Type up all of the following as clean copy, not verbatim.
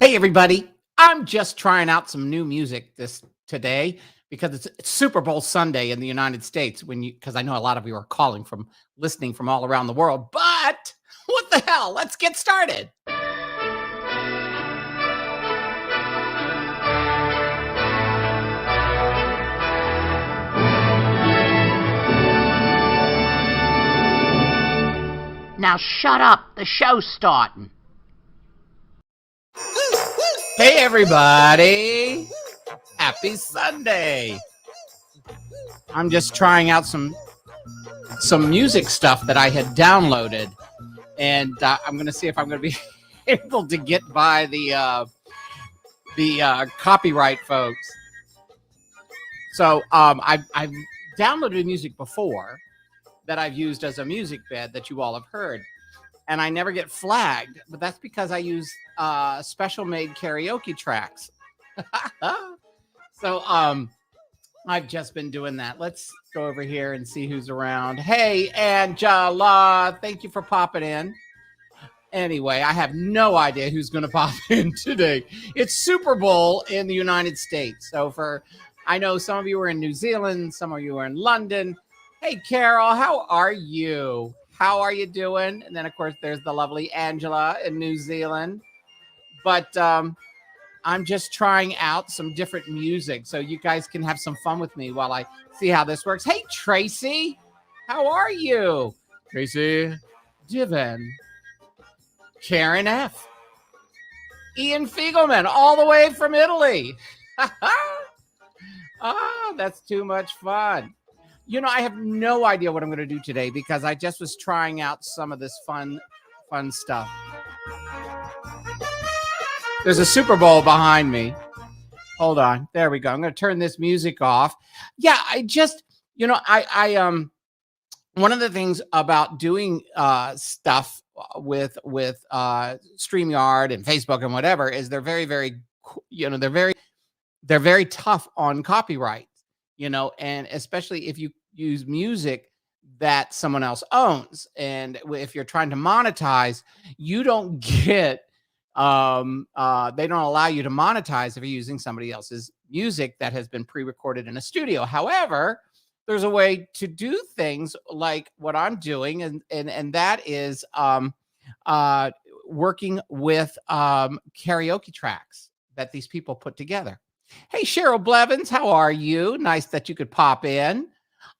Hey everybody, I'm just trying out some new music this today because it's Super Bowl Sunday in the United States because I know a lot of you are calling from listening from all around the world. But what the hell? Let's get started. Now shut up. The show's starting. Hey everybody. Happy Sunday. I'm just trying out some music stuff that I had downloaded, and I'm going to see if I'm going to be able to get by the copyright folks. So I've downloaded music before that I've used as a music bed that you all have heard, and I never get flagged, but that's because I use special made karaoke tracks. So I've just been doing that. Let's go over here and see who's around. Hey, Angela, thank you for popping in. Anyway, I have no idea who's going to pop in today. It's Super Bowl in the United States. So I know some of you are in New Zealand, some of you are in London. Hey, Carol, how are you? How are you doing? And then, of course, there's the lovely Angela in New Zealand. But I'm just trying out some different music so you guys can have some fun with me while I see how this works. Hey, Tracy, how are you? Tracy, Divan, Karen F., Ian Fiegelman, all the way from Italy. That's too much fun. You know, I have no idea what I'm going to do today because I just was trying out some of this fun stuff. There's a Super Bowl behind me. Hold on. There we go. I'm going to turn this music off. Yeah, I just, I one of the things about doing stuff with StreamYard and Facebook and whatever is they're very, very, they're very tough on copyright, and especially if you use music that someone else owns. And if you're trying to monetize, you don't get they don't allow you to monetize if you're using somebody else's music that has been pre-recorded in a studio. However, there's a way to do things like what I'm doing, and that is working with karaoke tracks that these people put together. Hey, Cheryl Blevins, how are you? Nice that you could pop in.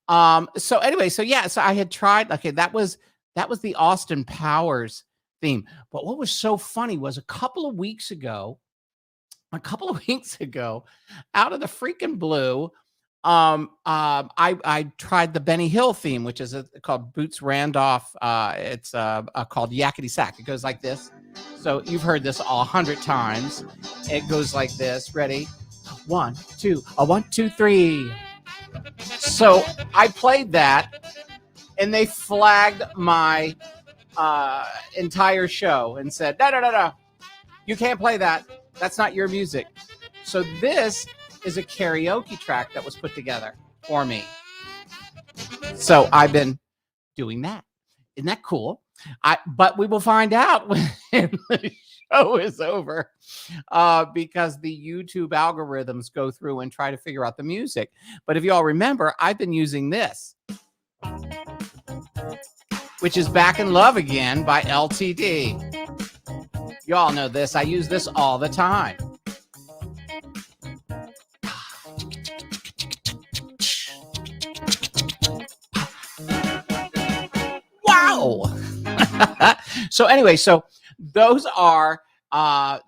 So I had tried. Okay, that was the Austin Powers theme. But what was so funny was a couple of weeks ago, out of the freaking blue, I tried the Benny Hill theme, which is called Boots Randolph. It's called Yakety Sack. It goes like this. So you've heard this 100 times. It goes like this. Ready? 1, 2, 1, 2, 3. So I played that, and they flagged my entire show and said, no, you can't play that. That's not your music. So this is a karaoke track that was put together for me. So I've been doing that. Isn't that cool? But we will find out when the show is over because the YouTube algorithms go through and try to figure out the music. But if you all remember, I've been using this, which is Back in Love Again by LTD. You all know this. I use this all the time. Wow. So those are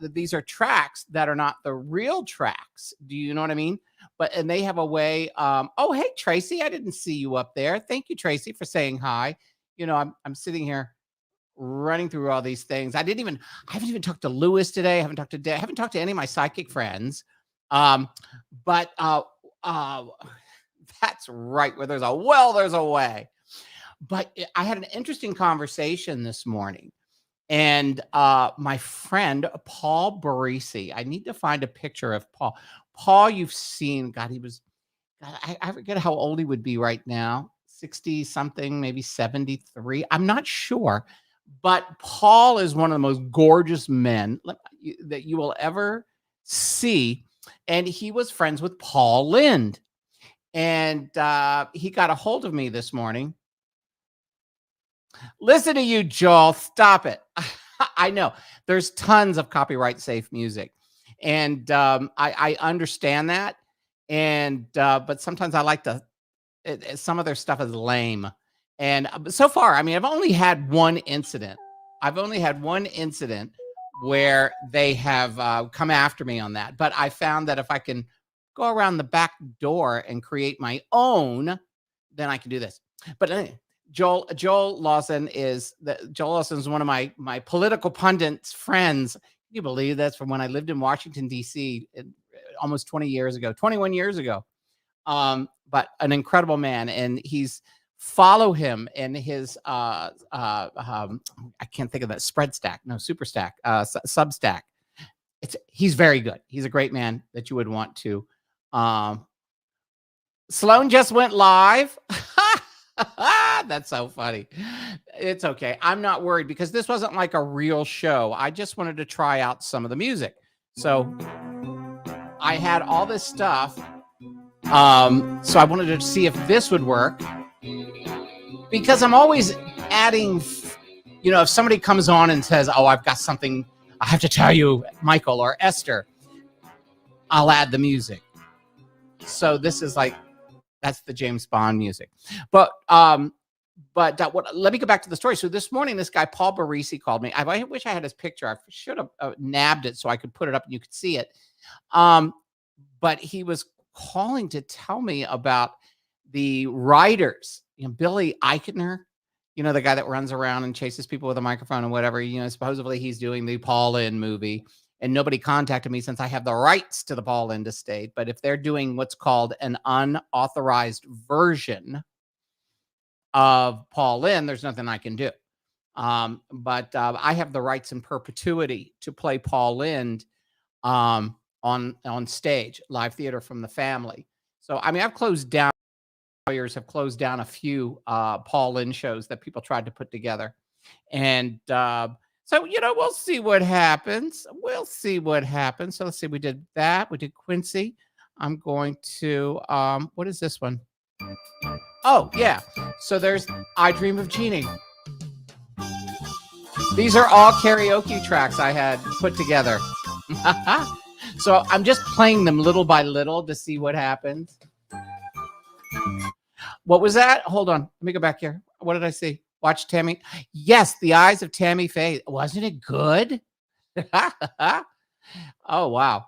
these are tracks that are not the real tracks. Do you know what I mean? And they have a way. Oh, hey, Tracy, I didn't see you up there. Thank you, Tracy, for saying hi. I'm sitting here running through all these things. I haven't even talked to Lewis today. I haven't talked to any of my psychic friends. But that's right. Where there's a well, there's a way. But I had an interesting conversation this morning. And my friend, Paul Barisi, I need to find a picture of Paul. Paul, you've seen, I forget how old he would be right now. 60 something, maybe 73. I'm not sure. But Paul is one of the most gorgeous men that you will ever see. And he was friends with Paul Lynde. And he got a hold of me this morning. Listen to you, Joel. Stop it. I know there's tons of copyright safe music. And I understand that. And but sometimes I like to, some of their stuff is lame. And so far, I mean, I've only had one incident. Where they have come after me on that. But I found that if I can go around the back door and create my own, then I can do this. But anyway, Joel Lawson is one of my political pundits friends. Can you believe that's from when I lived in Washington, D.C. Almost 21 years ago. But an incredible man, and follow him in his I can't think of that, Superstack, Substack. He's very good. He's a great man that you would want to. Sloan just went live. That's so funny. It's okay. I'm not worried because this wasn't like a real show. I just wanted to try out some of the music. So I had all this stuff. So I wanted to see if this would work because I'm always adding, if somebody comes on and says, oh, I've got something I have to tell you, Michael or Esther, I'll add the music. So this is that's the James Bond music. But let me go back to the story. So this morning, this guy, Paul Barisi, called me. I wish I had his picture. I should have nabbed it so I could put it up and you could see it. But he was calling to tell me about the writers, Billy Eichner, the guy that runs around and chases people with a microphone and whatever, supposedly he's doing the Paul Lynde movie. And nobody contacted me since I have the rights to the Paul Lynde estate. But if they're doing what's called an unauthorized version of Paul Lynde, there's nothing I can do. But I have the rights in perpetuity to play Paul Lynde on stage, live theater from the family. So, I mean, I've closed down, lawyers have closed down a few Paul Lynde shows that people tried to put together. And so, we'll see what happens. So let's see. We did that. We did Quincy. I'm going to, what is this one? Oh, yeah. So there's I Dream of Jeannie. These are all karaoke tracks I had put together. So I'm just playing them little by little to see what happens. What was that? Hold on. Let me go back here. What did I see? Watch Tammy. Yes, The Eyes of Tammy Faye. Wasn't it good? Oh, wow.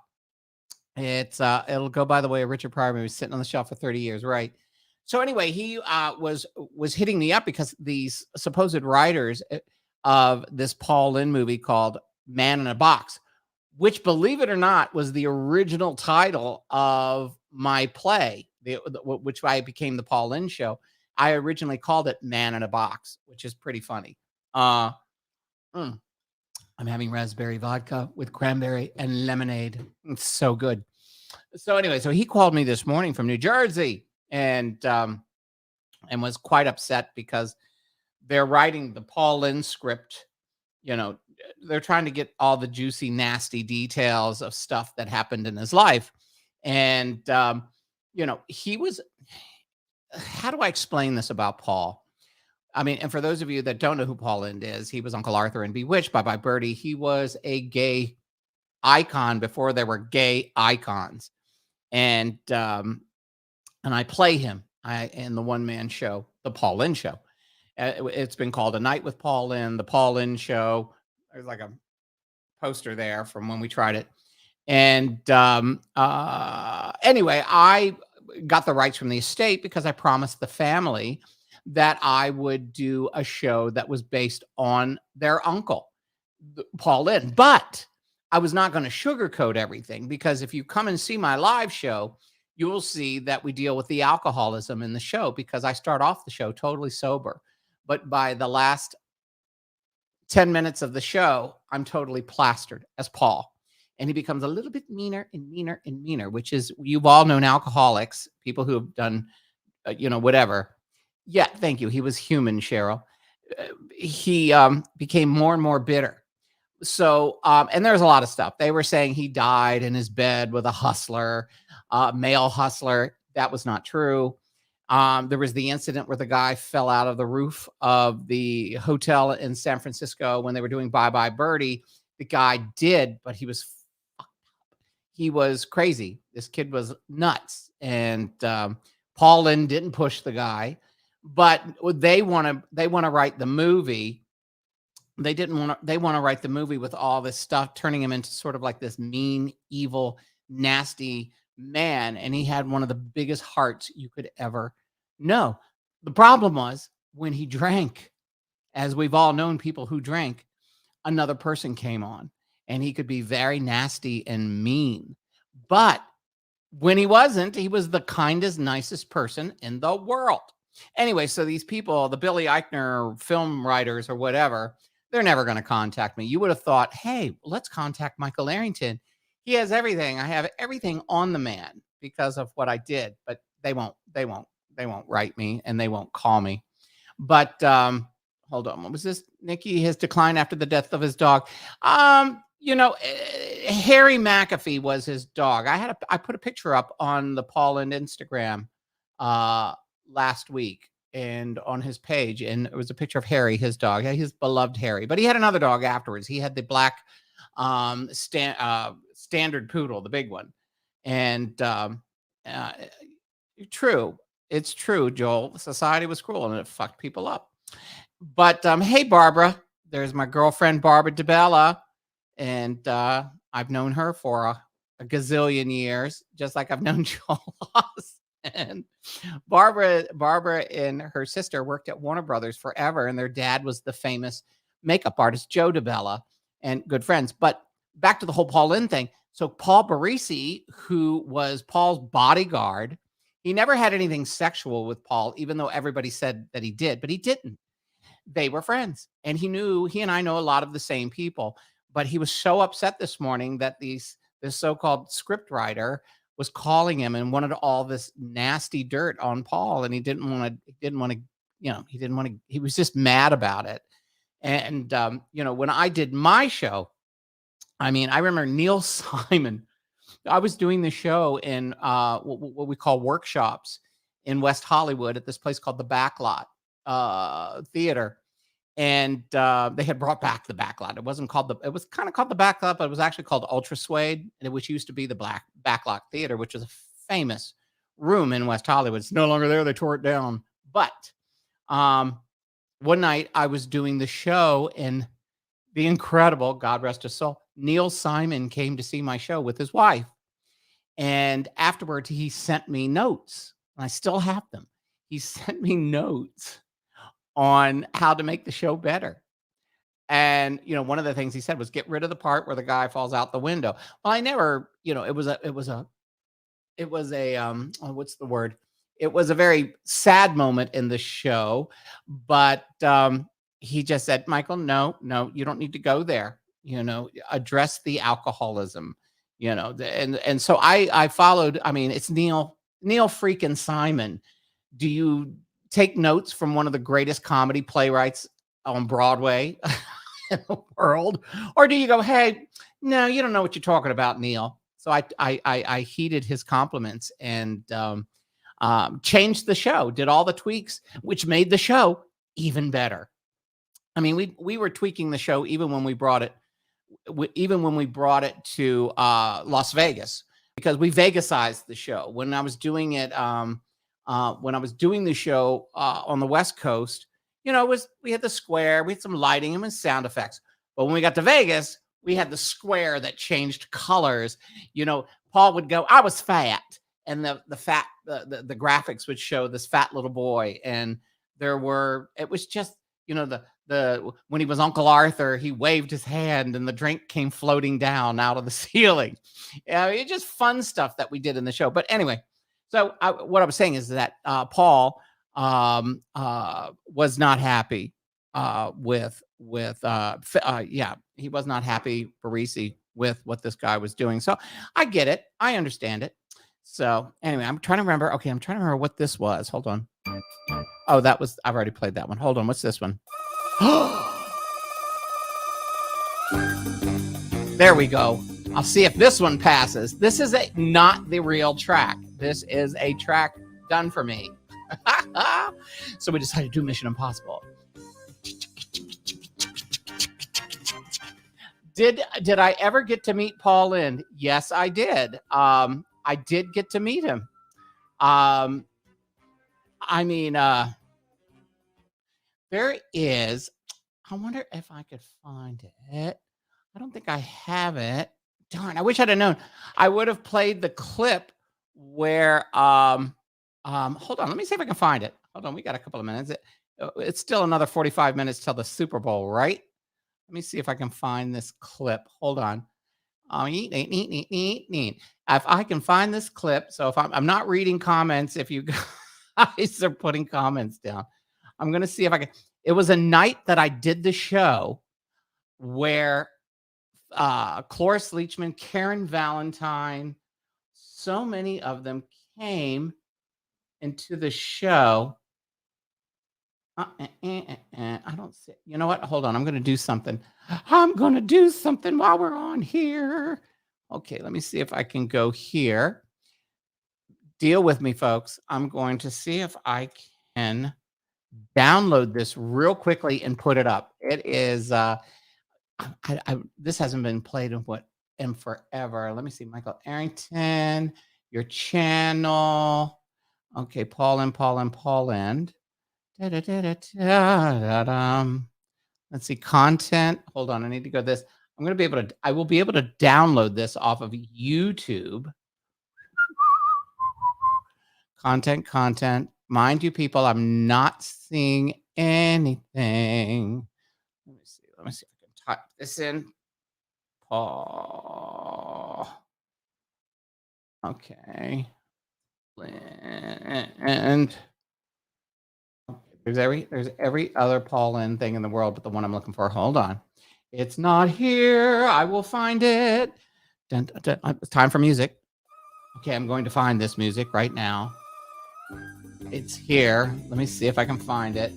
It'll go by the way of Richard Pryor movie, sitting on the shelf for 30 years, right? So anyway, he was hitting me up because these supposed writers of this Paul Lynde movie called Man in a Box, which, believe it or not, was the original title of my play, which I became the Paul Lynde Show. I originally called it Man in a Box, which is pretty funny. I'm having raspberry vodka with cranberry and lemonade. It's so good. So anyway, so he called me this morning from New Jersey and was quite upset because they're writing the Paul Lynde script. They're trying to get all the juicy, nasty details of stuff that happened in his life. And, he was, how do I explain this about Paul? I mean, and for those of you that don't know who Paul Lynde is, he was Uncle Arthur in Bewitched, Bye Bye Birdie. He was a gay icon before there were gay icons. And I play him in the one-man show, the Paul Lynde Show. It's been called A Night with Paul Lynde, the Paul Lynde Show. There's like a poster there from when we tried it. And anyway, I got the rights from the estate because I promised the family that I would do a show that was based on their uncle, Paul Lynde. But I was not going to sugarcoat everything because if you come and see my live show, you will see that we deal with the alcoholism in the show because I start off the show totally sober. But by the last 10 minutes of the show, I'm totally plastered as Paul. And he becomes a little bit meaner and meaner and meaner, which is, you've all known alcoholics, people who have done, whatever. Yeah, thank you. He was human, Cheryl. he became more and more bitter. So, and there's a lot of stuff. They were saying he died in his bed with a hustler, male hustler. That was not true. There was the incident where the guy fell out of the roof of the hotel in San Francisco when they were doing Bye Bye Birdie. The guy did, but he was crazy. This kid was nuts. And Paul Lynde didn't push the guy, but they want to write the movie. They want to write the movie with all this stuff, turning him into sort of like this mean, evil, nasty man. And he had one of the biggest hearts you could ever know. The problem was when he drank, as we've all known people who drank, another person came on and he could be very nasty and mean. But when he wasn't, he was the kindest, nicest person in the world. Anyway, so these people, the Billy Eichner film writers or whatever, they're never going to contact me. You would have thought, hey, let's contact Michael Airington. He has everything. I have everything on the man because of what I did, but they won't write me and they won't call me. But hold on. What was this? Nikki has declined after the death of his dog. Harry McAfee was his dog. I put a picture up on the Paul Lynde Instagram last week and on his page, and it was a picture of Harry, his dog, his beloved Harry. But he had another dog afterwards. He had the black standard poodle, the big one. And it's true, Joel. Society was cruel and it fucked people up. But hey, Barbara, there's my girlfriend Barbara DeBella, and I've known her for a gazillion years, just like I've known Joel Ross. And Barbara and her sister worked at Warner Brothers forever, and their dad was the famous makeup artist Joe DeBella, and good friends. But back to the whole Paul Lynde thing. So Paul Barisi, who was Paul's bodyguard, he never had anything sexual with Paul, even though everybody said that he did, but he didn't. They were friends, and he and I know a lot of the same people. But he was so upset this morning that this so-called script writer was calling him and wanted all this nasty dirt on Paul, and he was just mad about it. And when I did my show, I mean, I remember Neil Simon. I was doing the show in what we call workshops in West Hollywood at this place called the Backlot Theater. And they had brought back the Backlot. It was kind of called the Backlot, but it was actually called Ultra Suede, which used to be the Backlot Theater, which is a famous room in West Hollywood. It's no longer there. They tore it down. But one night I was doing the show, and the incredible, God rest his soul, Neil Simon came to see my show with his wife. And afterwards, he sent me notes. And I still have them. He sent me notes on how to make the show better. And, one of the things he said was get rid of the part where the guy falls out the window. Well, I never, it was a what's the word? It was a very sad moment in the show, but he just said, Michael, no, you don't need to go there. Address the alcoholism, and so I followed. I mean, it's Neil freaking Simon. Do you take notes from one of the greatest comedy playwrights on Broadway in the world? Or do you go, hey, no, you don't know what you're talking about, Neil? So I heeded his compliments and changed the show, did all the tweaks, which made the show even better. I mean, we were tweaking the show even when we brought it to Las Vegas, because we Vegasized the show. When I was doing it, when I was doing the show on the West Coast, we had the square, we had some lighting and sound effects. But when we got to Vegas, we had the square that changed colors. Paul would go, I was fat. And the graphics would show this fat little boy. And it was just, when he was Uncle Arthur, he waved his hand and the drink came floating down out of the ceiling. It's just fun stuff that we did in the show. But anyway, so what I was saying is that Paul was not happy he was not happy, Barisi, with what this guy was doing. So I get it. I understand it. So anyway, I'm trying to remember. Okay, I'm trying to remember what this was. Hold on. Oh, I've already played that one. Hold on. What's this one? There we go. I'll see if this one passes. This is not the real track. This is a track done for me. So we decided to do Mission Impossible. Did I ever get to meet Paul Lynde? Yes, I did. I did get to meet him. I mean, there is. I wonder if I could find it. I don't think I have it. Darn! I wish I'd have known. I would have played the clip where. Hold on. Let me see if I can find it. Hold on. We got a couple of minutes. It's still another 45 minutes till the Super Bowl, right? Let me see if I can find this clip. Hold on. If I can find this clip, so if I'm not reading comments, if you guys are putting comments down, I'm gonna see if I can. It was a night that I did the show where Cloris Leachman, Karen Valentine, so many of them came into the show. I don't see. You know what? Hold on. I'm going to do something. I'm going to do something while we're on here. Okay, let me see if I can go here. Deal with me, folks. I'm going to see if I can download this real quickly and put it up. It is. This hasn't been played in forever. Let me see. Michael Airington, your channel. Okay, Paul Lynde. Let's see, content. Hold on, I need to go this. I will be able to download this off of YouTube. Content. Mind you, people, I'm not seeing anything. Let me see if I can type this in. Paul. Okay. And there's every other Paul Lynde thing in the world, but the one I'm looking for. Hold on. It's not here. I will find it. It's time for music. Okay, I'm going to find this music right now. It's here. Let me see if I can find it.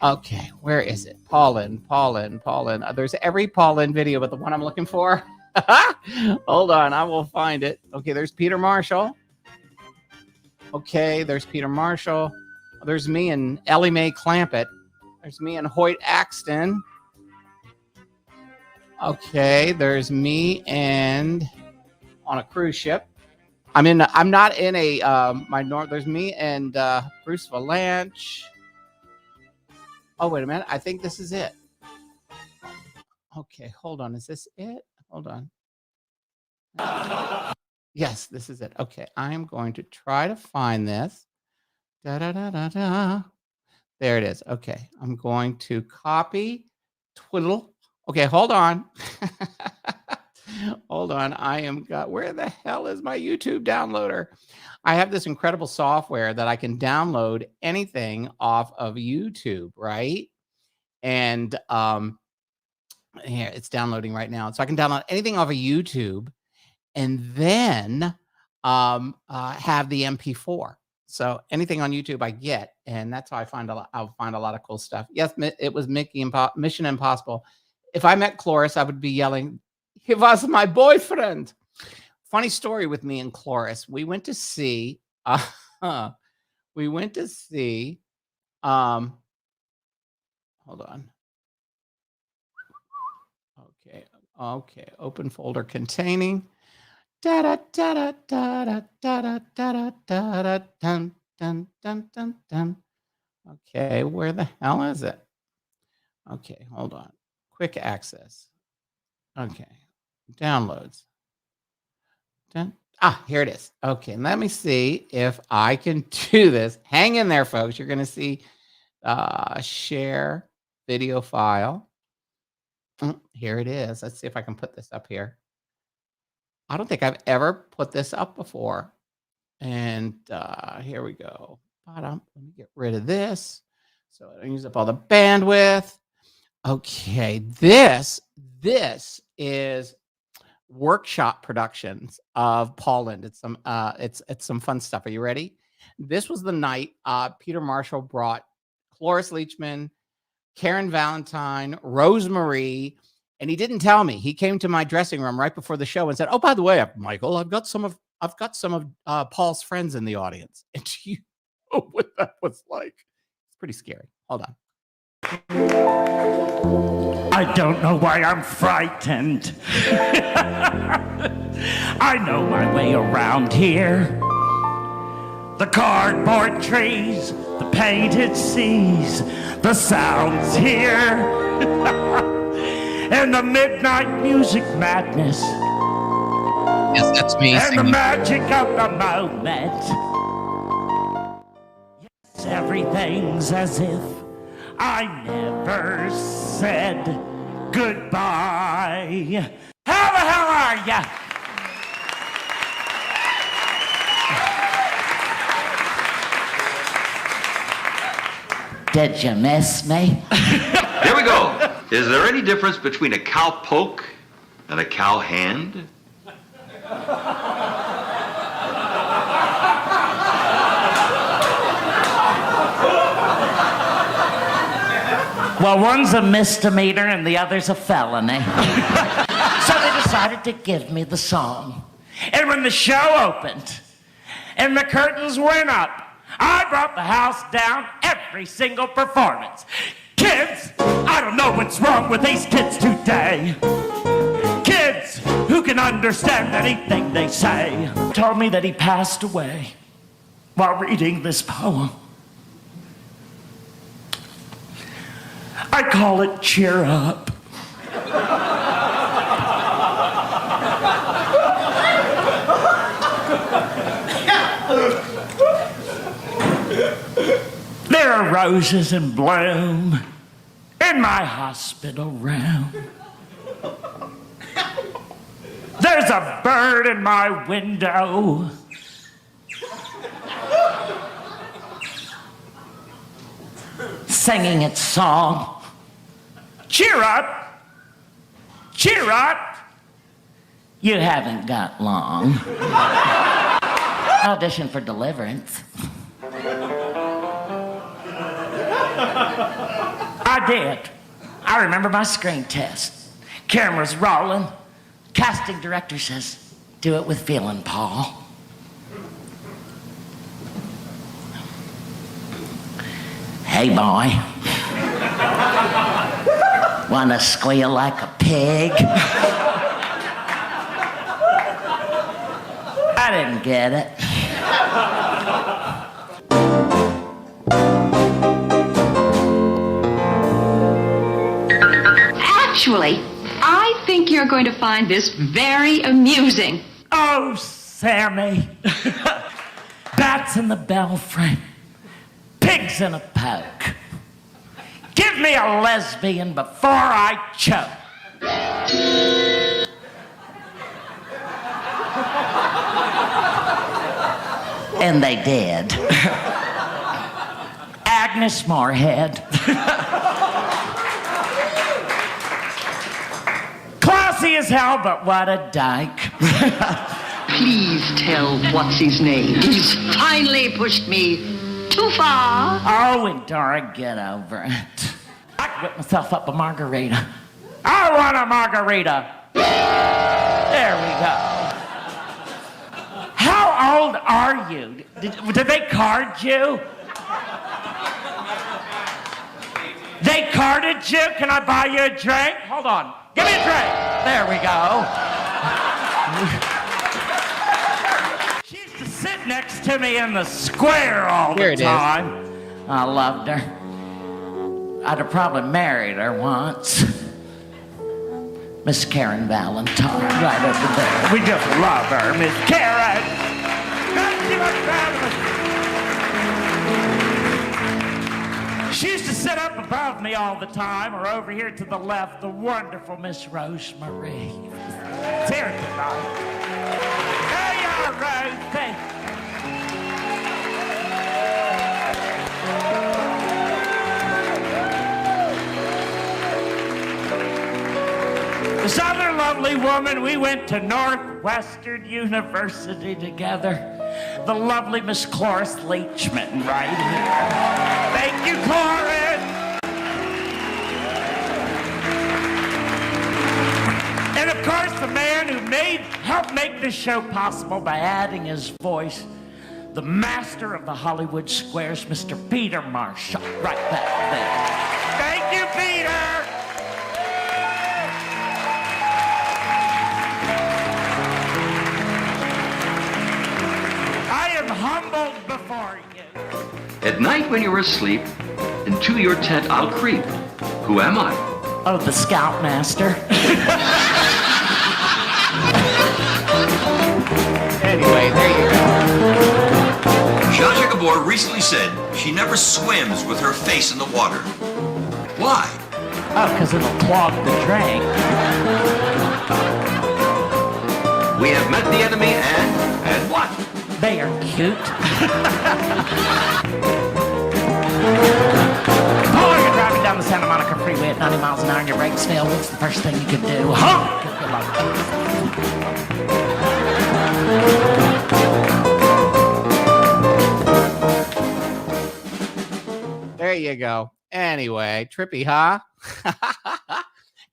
Okay, where is it? Paul Lynde. There's every Paul Lynde video, but the one I'm looking for. Hold on, I will find it. Okay, there's Peter Marshall. Okay, there's Peter Marshall. There's me and Ellie Mae Clampett. There's me and Hoyt Axton. Okay, there's me and on a cruise ship. I'm not in a there's me and Bruce Valanche. Oh, wait a minute. I think this is it. Okay, hold on. Is this it? Hold on. Yes, this is it. Okay, I am going to try to find this. There it is. Okay, I'm going to copy, twiddle. Okay, hold on. Hold on. Where the hell is my YouTube downloader? I have this incredible software that I can download anything off of YouTube, right? And here, it's downloading right now. So I can download anything off of YouTube and then have the MP4. So anything on YouTube I get, and that's how I'll find a lot of cool stuff. Yes, it was Mission Impossible. If I met Cloris, I would be yelling, "He was my boyfriend." Funny story with me and Cloris. We went to see. Hold on. Okay. Open folder containing. Da da da dun dun dun dun dun. Okay, where the hell is it? Okay, hold on. Quick access. Okay, downloads. Here it is. Okay, let me see if I can do this. Hang in there, folks. You're going to see share video file. Here it is. Let's see if I can put this up here. I don't think I've ever put this up before. And here we go. Let me get rid of this so I don't use up all the bandwidth. Okay, this is workshop productions of Paul Lynde. It's some fun stuff. Are you ready? This was the night Peter Marshall brought Cloris Leachman, Karen Valentine, Rosemary, and he didn't tell me. He came to my dressing room right before the show and said, "Oh, by the way, Michael, I've got some of Paul's friends in the audience." And you know what that was like? It's pretty scary. Hold on. I don't know why I'm frightened. I know my way around here. The cardboard trees, the painted seas, the sounds here, and the midnight music madness. Yes, that's me. And the magic of the moment. Yes, everything's as if I never said goodbye. How the hell are ya? Did you miss me? Here we go. Is there any difference between a cow poke and a cow hand? Well, one's a misdemeanor and the other's a felony. So they decided to give me the song. And when the show opened and the curtains went up, I brought the house down every single performance. Kids, I don't know what's wrong with these kids today. Kids who can understand anything they say. Told me that he passed away while reading this poem. I call it Cheer Up. There are roses in bloom in my hospital room. There's a bird in my window. Singing its song. Cheer up! Cheer up! You haven't got long. Audition for Deliverance. I did. I remember my screen test. Camera's rolling. Casting director says, "Do it with feeling, Paul." Hey, boy. Wanna squeal like a pig? I didn't get it. Actually, I think you're going to find this very amusing. Oh, Sammy. Bats in the belfry. Pigs in a poke. Give me a lesbian before I choke. And they did. Agnes Moorehead. Classy as hell, but what a dyke. Please tell what's his name. He's finally pushed me too far. Oh, and Dora, get over it. I can whip myself up a margarita. I want a margarita. There we go. How old are you? Did they card you? They carded you? Can I buy you a drink? Hold on. Give me a drink. There we go. She used to sit next to me in the square all the time. I loved her. I'd have probably married her once. Miss Karen Valentine, right over there. We just love her, Miss Karen. She used to sit up above me all the time, or over here to the left, the wonderful Miss Rosemary. It's here tonight. There you are, Rosie. This other lovely woman, we went to Northwestern University together. The lovely Miss Cloris Leachman right here. Thank you, Cloris. of course, the man who helped make this show possible by adding his voice, the master of the Hollywood squares, Mr. Peter Marshall, right back there. Thank you, Peter. I am humbled before you. At night when you're asleep, into your tent I'll creep. Who am I? Oh, the Scoutmaster. Anyway, there you go. Zsa Zsa Gabor recently said she never swims with her face in the water. Why? Oh, because it'll clog the drain. We have met the enemy and what? They are cute. Oh, you're driving down the Santa Monica Freeway at 90 miles an hour and your brakes fail. What's the first thing you could do? Honk! There you go. Anyway, trippy, huh?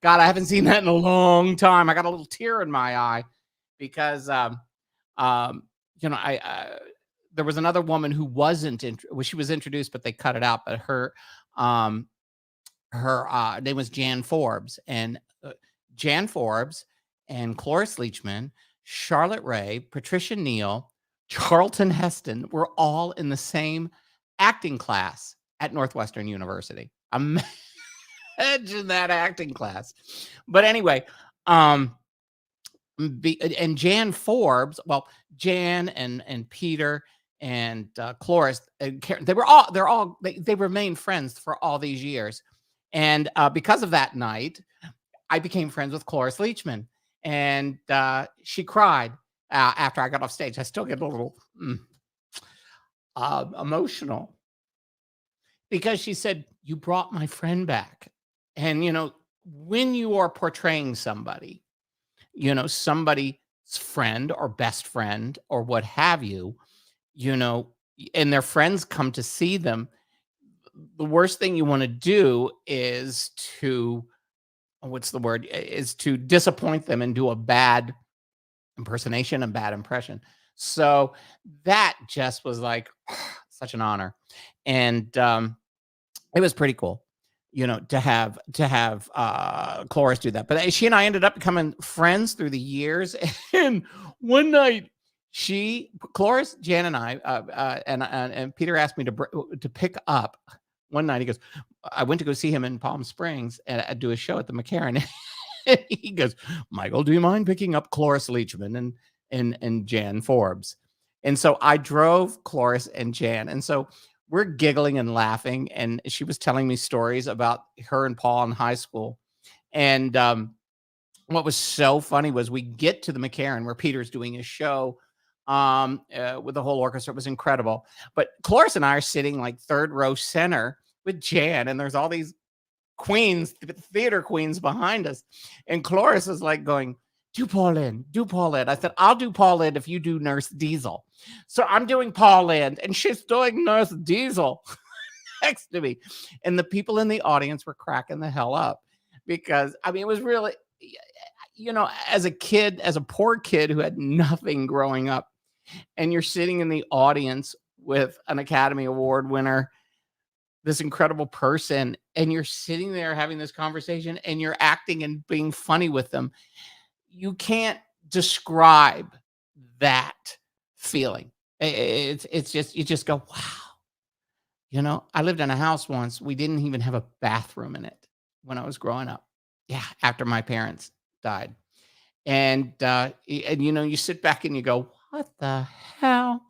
God, I haven't seen that in a long time. I got a little tear in my eye because, there was another woman who wasn't, she was introduced, but they cut it out. But her name was Jan Forbes, and Jan Forbes and Cloris Leachman, Charlotte Ray, Patricia Neal, Charlton Heston were all in the same acting class at Northwestern University. Imagine that acting class. But anyway, and Jan Forbes, well, Jan and Peter and Cloris and Karen, they remained friends for all these years. And because of that night, I became friends with Cloris Leachman, and she cried after I got off stage. I still get a little emotional because she said, "You brought my friend back." And, when you are portraying somebody, somebody's friend or best friend or what have you, and their friends come to see them, the worst thing you want to do is to, is to disappoint them and do a bad impersonation and bad impression. So that just was like such an honor. And it was pretty cool, to have Cloris do that. But she and I ended up becoming friends through the years. And one night, Cloris, Jan, and I, and Peter asked me to pick up. One night, he goes, I went to go see him in Palm Springs and do a show at the McCarran. He goes, Michael, do you mind picking up Cloris Leachman and Jan Forbes? And so I drove Cloris and Jan. And so we're giggling and laughing. And she was telling me stories about her and Paul in high school. And what was so funny was we get to the McCarran where Peter's doing his show with the whole orchestra. It was incredible. But Cloris and I are sitting like third row center with Jan, and there's all these queens, theater queens behind us. And Cloris is like going, do Pauline. I said, I'll do Pauline if you do Nurse Diesel. So I'm doing Pauline, and she's doing Nurse Diesel next to me. And the people in the audience were cracking the hell up because, it was really, as a kid, as a poor kid who had nothing growing up, and you're sitting in the audience with an Academy Award winner, this incredible person, and you're sitting there having this conversation and you're acting and being funny with them. You can't describe that feeling. It's just, you just go, wow. I lived in a house once. We didn't even have a bathroom in it when I was growing up. Yeah. After my parents died. And you sit back and you go, what the hell?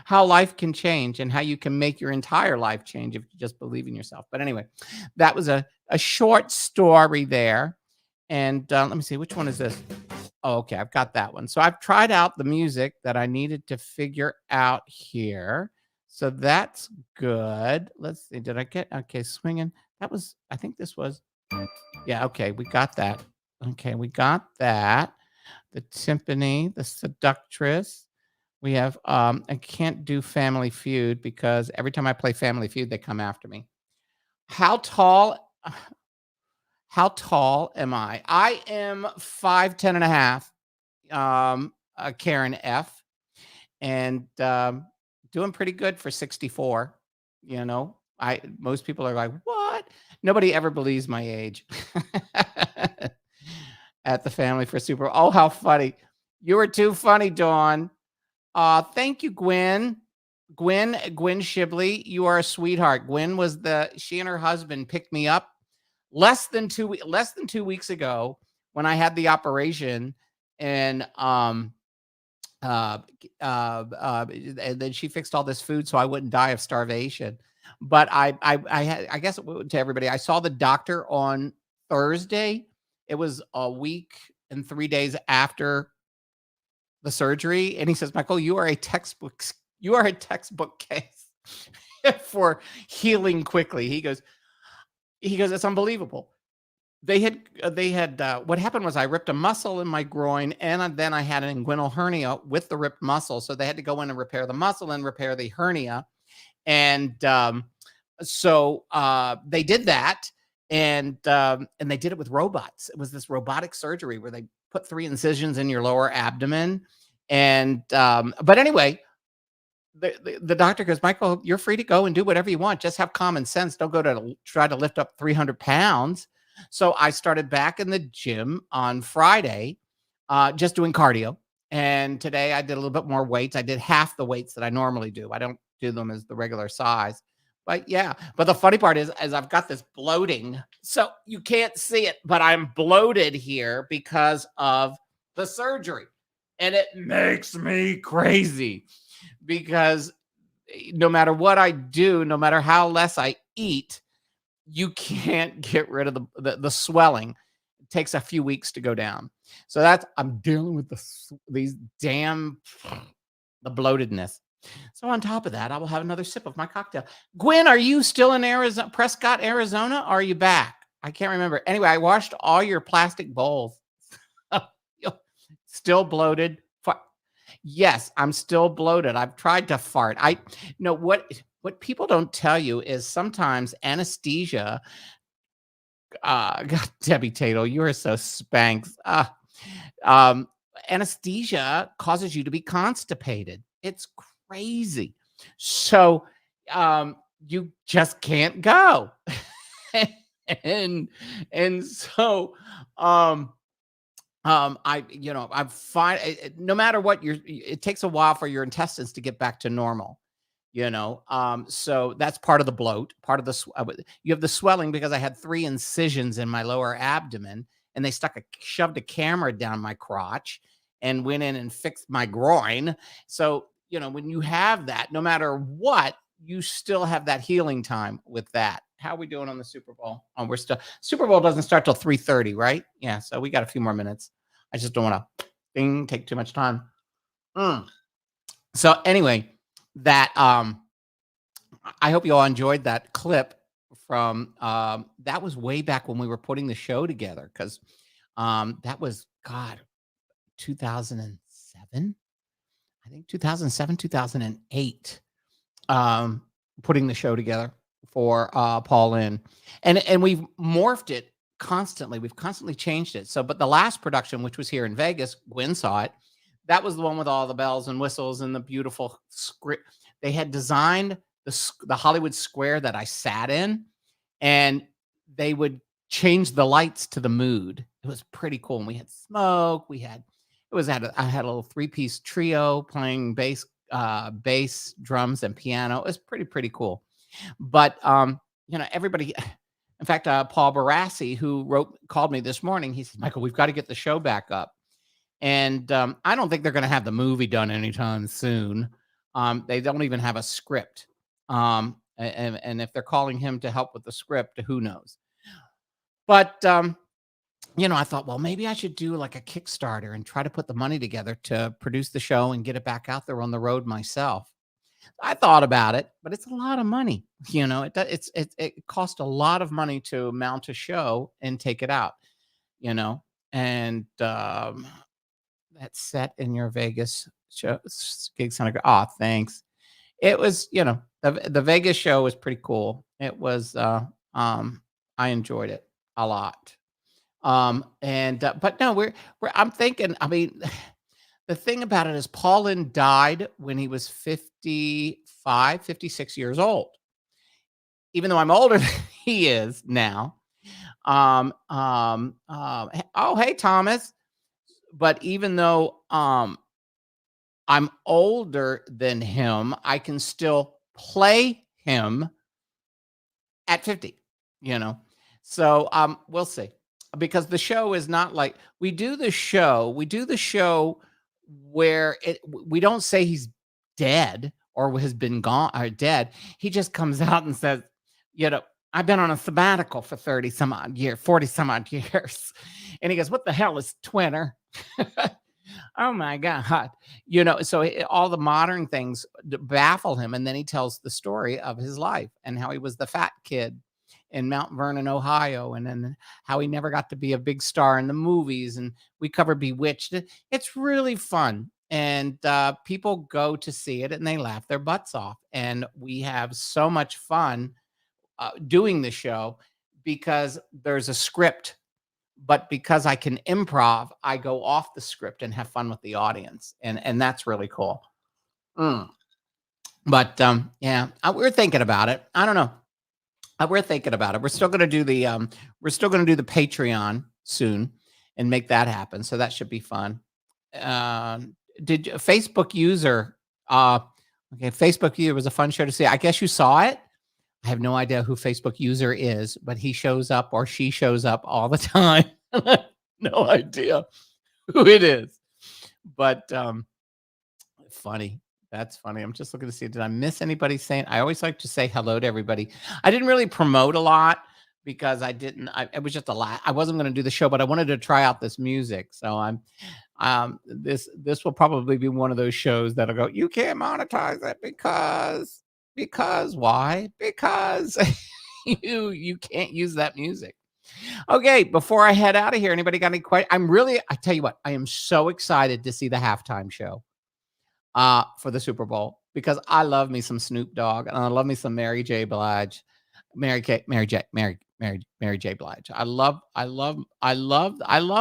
How life can change and how you can make your entire life change if you just believe in yourself. But anyway, that was a short story there. And let me see, which one is this? Oh, okay, I've got that one. So I've tried out the music that I needed to figure out here. So that's good. Let's see, did I get, okay, swinging. That was, I think this was, yeah, okay, we got that. Okay, we got that. The timpani, the seductress. We have, I can't do Family Feud because every time I play Family Feud, they come after me. How tall How tall am I? I am 5'10" and a half. Karen F. And doing pretty good for 64. You know, most people are like, what? Nobody ever believes my age at the family for Super. Oh, how funny. You were too funny, Dawn. Thank you, Gwen. Gwen Shibley, you are a sweetheart. Gwen was she and her husband picked me up less than 2 weeks ago when I had the operation, and and then she fixed all this food so I wouldn't die of starvation. But I guess to everybody, I saw the doctor on Thursday. It was a week and 3 days after the surgery, and he says, Michael, you are a textbook case for healing quickly. He goes, it's unbelievable. They had what happened was I ripped a muscle in my groin, and then I had an inguinal hernia with the ripped muscle. So they had to go in and repair the muscle and repair the hernia. And so they did that, and they did it with robots. It was this robotic surgery where they put 3 incisions in your lower abdomen. And but anyway, the doctor goes, Michael, you're free to go and do whatever you want. Just have common sense. Don't go to try to lift up 300 pounds. So I started back in the gym on Friday, just doing cardio. And today I did a little bit more weights. I did half the weights that I normally do. I don't do them as the regular size. But yeah, but the funny part is I've got this bloating. So you can't see it, but I'm bloated here because of the surgery. And it makes me crazy because no matter what I do, no matter how less I eat, you can't get rid of the swelling. It takes a few weeks to go down. So I'm dealing with the bloatedness. So on top of that, I will have another sip of my cocktail. Gwen, are you still in Arizona, Prescott, Arizona? Or are you back? I can't remember. Anyway, I washed all your plastic bowls. Still bloated. Yes, I'm still bloated. I've tried to fart. What people don't tell you is sometimes anesthesia. God, Debbie Tato, you are so Spanx. Anesthesia causes you to be constipated. It's crazy. So you just can't go. and so I'm fine. No matter what, it takes a while for your intestines to get back to normal. So that's part of the bloat. Part of you have the swelling because I had 3 incisions in my lower abdomen, and they shoved a camera down my crotch and went in and fixed my groin. So when you have that, no matter what, you still have that healing time with that. How are we doing on the Super Bowl? Oh, Super Bowl doesn't start till 3:30, right? Yeah, so we got a few more minutes. I just don't want to take too much time. So anyway, that I hope you all enjoyed that clip from that was way back when we were putting the show together, because that was 2007. I think 2007, 2008. Putting the show together for Paul Lynn. And we've morphed it constantly. We've constantly changed it. So, but the last production, which was here in Vegas, Gwen saw it. That was the one with all the bells and whistles and the beautiful script. They had designed the Hollywood Square that I sat in, and they would change the lights to the mood. It was pretty cool. And we had smoke. I had a little 3-piece trio playing bass, drums, and piano. It was pretty cool. But everybody. In fact, Paul Barassi, who called me this morning, he said, Michael, we've got to get the show back up. And I don't think they're going to have the movie done anytime soon. They don't even have a script. And if they're calling him to help with the script, who knows? But, I thought, well, maybe I should do like a Kickstarter and try to put the money together to produce the show and get it back out there on the road myself. I thought about it, but it's a lot of money. It costs a lot of money to mount a show and take it out, and that set in your Vegas show gig sounded good. Oh, thanks. It was, the Vegas show was pretty cool. It was, I enjoyed it a lot. But no, I'm thinking, I mean, the thing about it is Paulin died when he was 55, 56 years old. Even though I'm older than he is now. Oh, hey, Thomas. But even though I'm older than him, I can still play him at 50, you know. So we'll see. Because the show is not like we do the show where we don't say he's dead or has been gone or dead. He just comes out and says, you know, I've been on a sabbatical for 40 some odd years. And he goes, what the hell is Twitter? Oh my God. You know, so all the modern things baffle him. And then he tells the story of his life and how he was the fat kid in Mount Vernon, Ohio, and then how he never got to be a big star in the movies. And we covered Bewitched. It's really fun. And people go to see it and they laugh their butts off. And we have so much fun doing the show because there's a script. But because I can improv, I go off the script and have fun with the audience. And that's really cool. But yeah, we're thinking about it. I don't know. We're thinking about it. We're still going to do the Patreon soon and make that happen. So that should be fun. Did Facebook user? Okay, Facebook user was a fun show to see. I guess you saw it. I have no idea who Facebook user is, but he shows up or she shows up all the time. No idea who it is, but funny. That's funny. I'm just looking to see, did I miss anybody saying? I always like to say hello to everybody. I didn't really promote a lot because it was just a lot. I wasn't going to do the show, but I wanted to try out this music. So this will probably be one of those shows that'll go, you can't monetize it because why? Because you can't use that music. Okay, before I head out of here, anybody got any questions? I tell you what, I am so excited to see the halftime show for the Super Bowl because I love me some Snoop Dogg and I love me some Mary J. Blige. Mary J. Blige. I love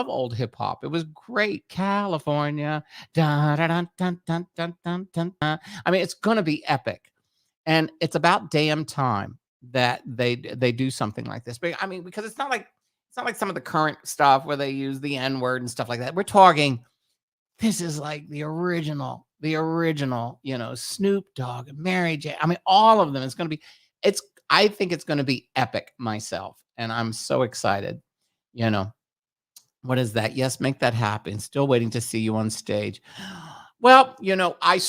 old hip hop. It was great. California. Dun, dun, dun, dun, dun, dun, dun, dun. I mean, it's gonna be epic. And it's about damn time that they do something like this. But I mean, because it's not like some of the current stuff where they use the N-word and stuff like that. We're talking, this is like the original, you know, Snoop Dogg, Mary J. I mean, all of them. I think it's going to be epic myself. And I'm so excited. You know, what is that? Yes, make that happen. Still waiting to see you on stage. Well, you know, I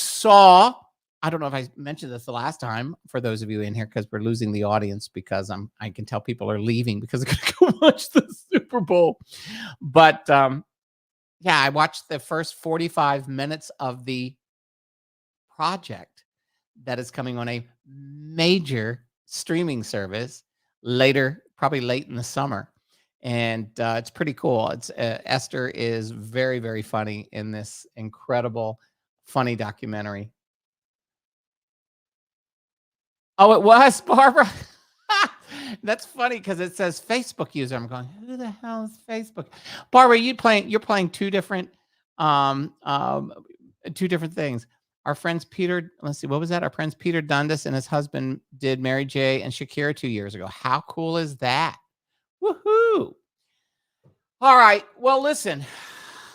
don't know if I mentioned this the last time for those of you in here, because we're losing the audience because I can tell people are leaving because they're going to go watch the Super Bowl. But yeah, I watched the first 45 minutes of the project that is coming on a major streaming service probably late in the summer. And it's pretty cool. It's Esther is very, very funny in this incredible, funny documentary. Oh, it was, Barbara. That's funny because it says Facebook user. I'm going, who the hell is Facebook? Barbara, you're playing two different things. Our friends Peter, let's see, what was that? Our friends Peter Dundas and his husband did Mary J. and Shakira 2 years ago. How cool is that? Woohoo! All right. Well, listen,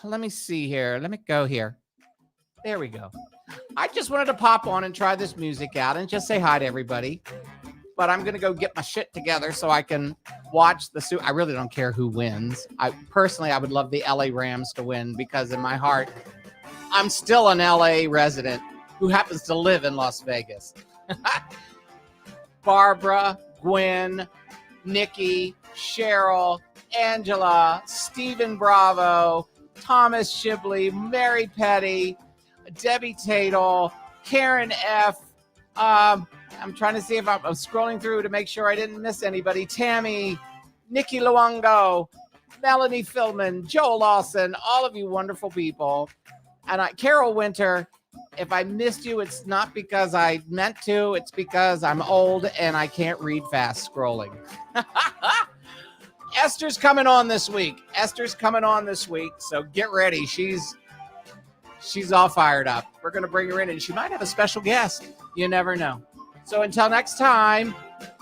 let me see here. Let me go here. There we go. I just wanted to pop on and try this music out and just say hi to everybody. But I'm going to go get my shit together so I can watch the Super. I really don't care who wins. I would love the LA Rams to win because in my heart, I'm still an LA resident who happens to live in Las Vegas. Barbara, Gwen, Nikki, Cheryl, Angela, Stephen Bravo, Thomas Shibley, Mary Petty, Debbie Tatel, Karen F. I'm trying to see if I'm scrolling through to make sure I didn't miss anybody. Tammy, Nikki Luongo, Melanie Philman, Joel Lawson, all of you wonderful people. And Carol Winter, if I missed you, it's not because I meant to. It's because I'm old and I can't read fast scrolling. Esther's coming on this week. So get ready. She's all fired up. We're going to bring her in, and she might have a special guest. You never know. So until next time,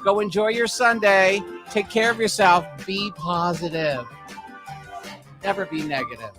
go enjoy your Sunday. Take care of yourself. Be positive. Never be negative.